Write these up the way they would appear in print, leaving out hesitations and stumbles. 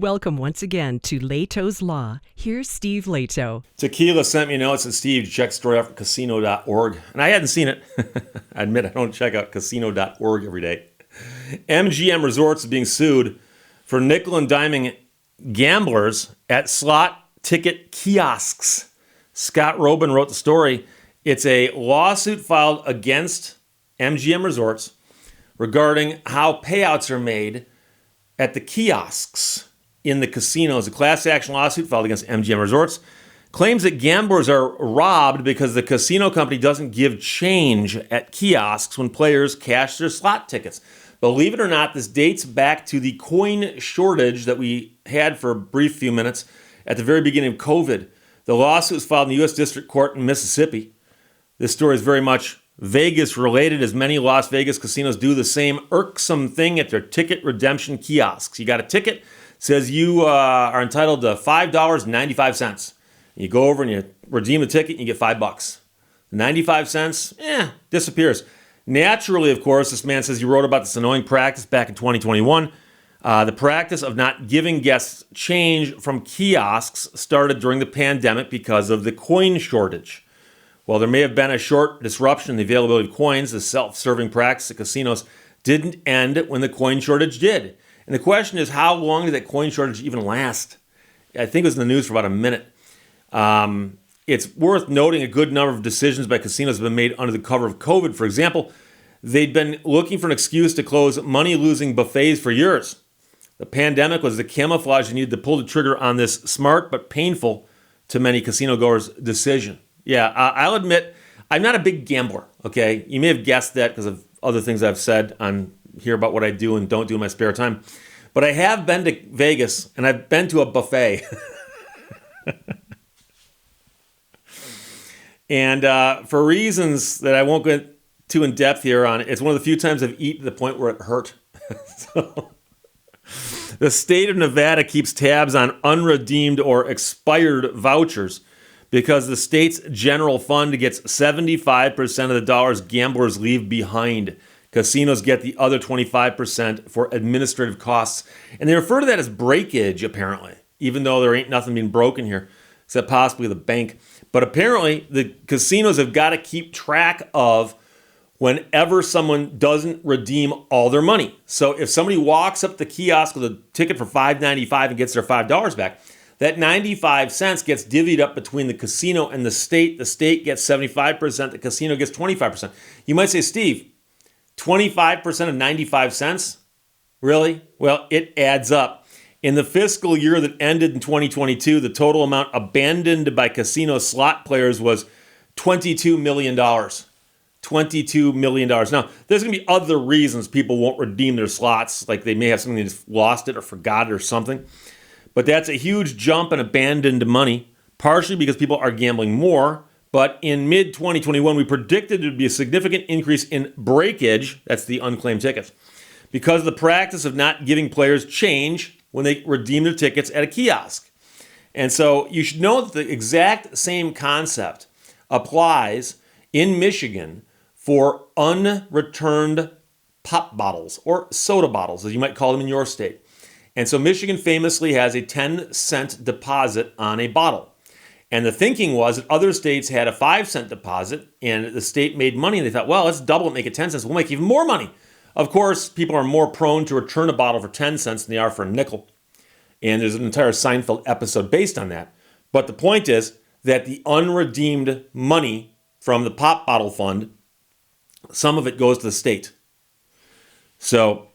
Welcome once again to Lehto's Law. Here's Steve Lehto. Tequila sent me a note and said, Steve, check story out from casino.org. And I hadn't seen it. I admit I don't check out casino.org every day. MGM Resorts is being sued for nickel and diming gamblers at slot ticket kiosks. Scott Robin wrote the story. It's a lawsuit filed against MGM Resorts regarding how payouts are made at the kiosks in the casinos. A class action lawsuit filed against MGM Resorts claims that gamblers are robbed because the casino company doesn't give change at kiosks when players cash their slot tickets. Believe it or not, this dates back to the coin shortage that we had for a brief few minutes at the very beginning of COVID. The lawsuit was filed in the U.S. District Court in Mississippi. This story is very much Vegas related, as many Las Vegas casinos do the same irksome thing at their ticket redemption kiosks. You got a ticket, says you are entitled to $5.95. You go over and you redeem the ticket and you get $5. 95 cents, disappears. Naturally, of course, this man says he wrote about this annoying practice back in 2021. The practice of not giving guests change from kiosks started during the pandemic because of the coin shortage. While there may have been a short disruption in the availability of coins, the self-serving practice at casinos didn't end when the coin shortage did. And the question is, how long did that coin shortage even last? I think it was in the news for about a minute. It's worth noting a good number of decisions by casinos have been made under the cover of COVID. For example, they'd been looking for an excuse to close money-losing buffets for years. The pandemic was the camouflage they needed to pull the trigger on this smart but painful to many casino goers decision. Yeah, I'll admit, I'm not a big gambler, okay? You may have guessed that because of other things I've said on here about what I do and don't do in my spare time. But I have been to Vegas, and I've been to a buffet. And for reasons that I won't go too in depth here on, it's one of the few times I've eaten to the point where it hurt. So, the state of Nevada keeps tabs on unredeemed or expired vouchers because the state's general fund gets 75% of the dollars gamblers leave behind. Casinos get the other 25% for administrative costs. And they refer to that as breakage, apparently, even though there ain't nothing being broken here, except possibly the bank. But apparently, the casinos have got to keep track of whenever someone doesn't redeem all their money. So if somebody walks up the kiosk with a ticket for $5.95 and gets their $5 back, that 95 cents gets divvied up between the casino and the state. The state gets 75%, the casino gets 25%. You might say, Steve, 25% of 95 cents? Really? Well, it adds up. In the fiscal year that ended in 2022, the total amount abandoned by casino slot players was $22 million. $22 million. Now, there's going to be other reasons people won't redeem their slots, like they may have something they just lost it or forgot it or something. But that's a huge jump in abandoned money, partially because people are gambling more. But in mid-2021, we predicted there would be a significant increase in breakage, that's the unclaimed tickets, because of the practice of not giving players change when they redeem their tickets at a kiosk. And so you should know that the exact same concept applies in Michigan for unreturned pop bottles or soda bottles, as you might call them in your state. And so Michigan famously has a 10-cent deposit on a bottle. And the thinking was that other states had a 5-cent deposit, and the state made money, and they thought, well, let's double it, make it 10 cents. We'll make even more money. Of course, people are more prone to return a bottle for 10 cents than they are for a nickel. And there's an entire Seinfeld episode based on that. But the point is that the unredeemed money from the pop bottle fund, some of it goes to the state. So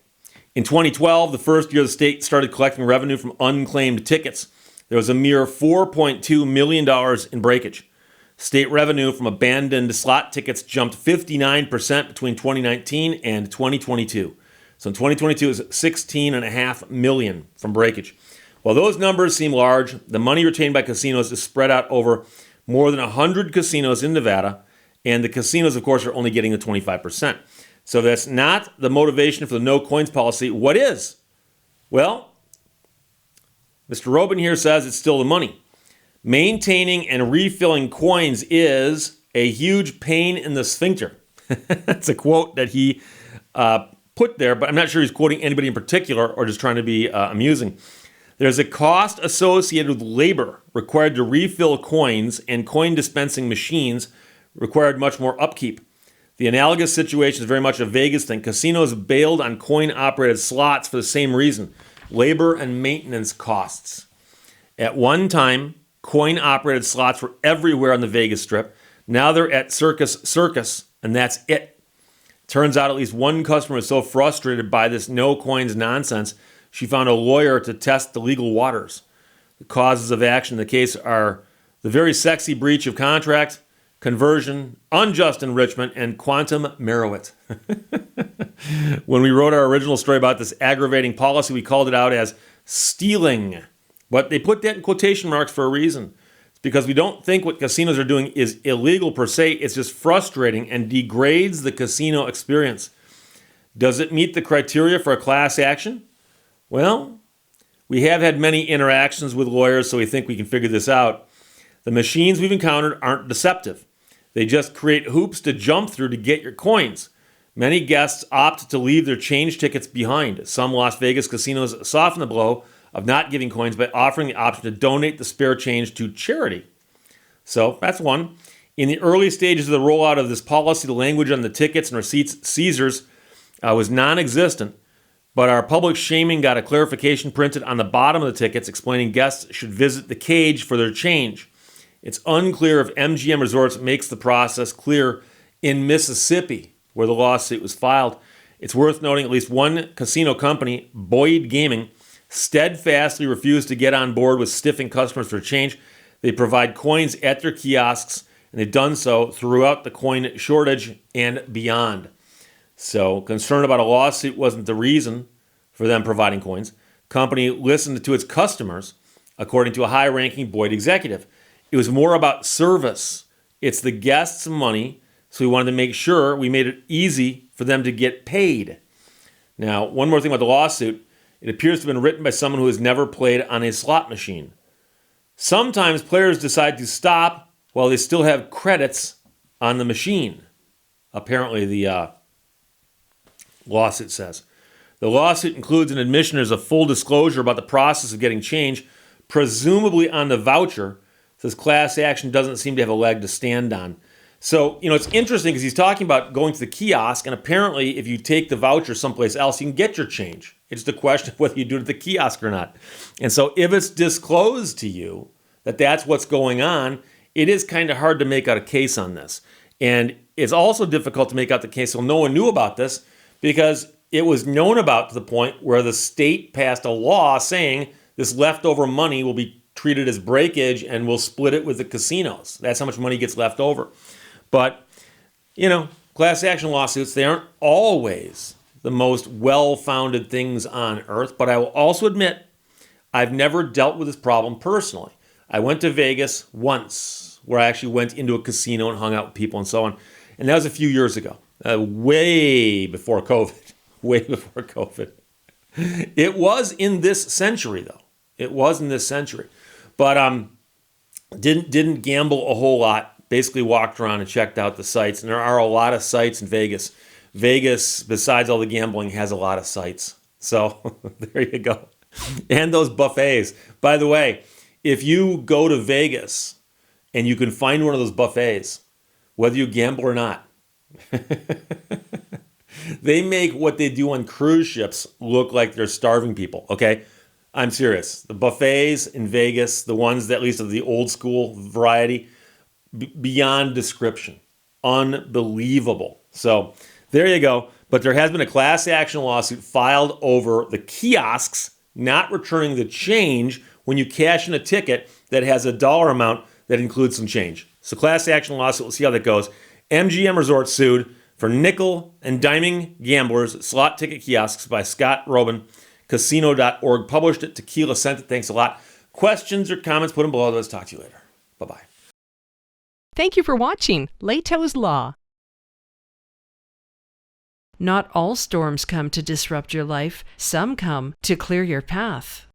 in 2012, the first year the state started collecting revenue from unclaimed tickets, there was a mere $4.2 million in breakage. State revenue from abandoned slot tickets jumped 59% between 2019 and 2022. So in 2022, it was $16.5 million from breakage. While those numbers seem large, the money retained by casinos is spread out over more than 100 casinos in Nevada, and the casinos, of course, are only getting the 25%. So that's not the motivation for the no coins policy. What is? Well, Mr. Robin here says it's still the money. Maintaining and refilling coins is a huge pain in the sphincter. That's a quote that he put there, but I'm not sure he's quoting anybody in particular or just trying to be amusing. There's a cost associated with labor required to refill coins, and coin dispensing machines required much more upkeep. The analogous situation is very much a Vegas thing. Casinos bailed on coin-operated slots for the same reason: labor and maintenance costs. At one time, coin-operated slots were everywhere on the Vegas Strip. Now they're at Circus, and that's it. Turns out at least one customer was so frustrated by this no coins nonsense, she found a lawyer to test the legal waters. The causes of action in the case are the very sexy breach of contract, conversion, unjust enrichment, and quantum meruit. When we wrote our original story about this aggravating policy, we called it out as stealing. But they put that in quotation marks for a reason. It's because we don't think what casinos are doing is illegal per se. It's just frustrating and degrades the casino experience. Does it meet the criteria for a class action? Well, we have had many interactions with lawyers, so we think we can figure this out. The machines we've encountered aren't deceptive. They just create hoops to jump through to get your coins. Many guests opt to leave their change tickets behind. Some Las Vegas casinos soften the blow of not giving coins by offering the option to donate the spare change to charity. So that's one. In the early stages of the rollout of this policy, the language on the tickets and receipts Caesars was non-existent, but our public shaming got a clarification printed on the bottom of the tickets explaining guests should visit the cage for their change. It's unclear if MGM Resorts makes the process clear in Mississippi, where the lawsuit was filed. It's worth noting at least one casino company, Boyd Gaming, steadfastly refused to get on board with stiffing customers for change. They provide coins at their kiosks, and they've done so throughout the coin shortage and beyond. So concern about a lawsuit wasn't the reason for them providing coins. Company listened to its customers, according to a high-ranking Boyd executive. It was more about service. It's the guests' money, so we wanted to make sure we made it easy for them to get paid. Now, one more thing about the lawsuit. It appears to have been written by someone who has never played on a slot machine. Sometimes players decide to stop while they still have credits on the machine. Apparently, the lawsuit says. The lawsuit includes an admission as a full disclosure about the process of getting change, presumably on the voucher. Says class action doesn't seem to have a leg to stand on. So, it's interesting because he's talking about going to the kiosk, and apparently if you take the voucher someplace else, you can get your change. It's the question of whether you do it at the kiosk or not. And so if it's disclosed to you that that's what's going on, it is kind of hard to make out a case on this. And it's also difficult to make out the case, so no one knew about this, because it was known about to the point where the state passed a law saying this leftover money will be treated as breakage and we'll split it with the casinos. That's how much money gets left over. But, class action lawsuits, they aren't always the most well-founded things on earth. But I will also admit, I've never dealt with this problem personally. I went to Vegas once, where I actually went into a casino and hung out with people and so on. And that was a few years ago, way before COVID. Way before COVID. It was in this century, though. It was in this century. But didn't gamble a whole lot. Basically walked around and checked out the sites. And there are a lot of sites in Vegas. Vegas, besides all the gambling, has a lot of sites. So there you go. And those buffets. By the way, if you go to Vegas and you can find one of those buffets, whether you gamble or not, they make what they do on cruise ships look like they're starving people, okay? I'm serious. The buffets in Vegas, the ones that at least of the old school variety, beyond description. Unbelievable. So there you go. But there has been a class action lawsuit filed over the kiosks not returning the change when you cash in a ticket that has a dollar amount that includes some change. So class action lawsuit, we'll see how that goes. MGM Resorts sued for nickel and diming gamblers at slot ticket kiosks by Scott Robin. Casino.org published it. Tequila sent it. Thanks a lot. Questions or comments, put them below. Let's talk to you later. Bye-bye. Thank you for watching Lehto's Law. Not all storms come to disrupt your life. Some come to clear your path.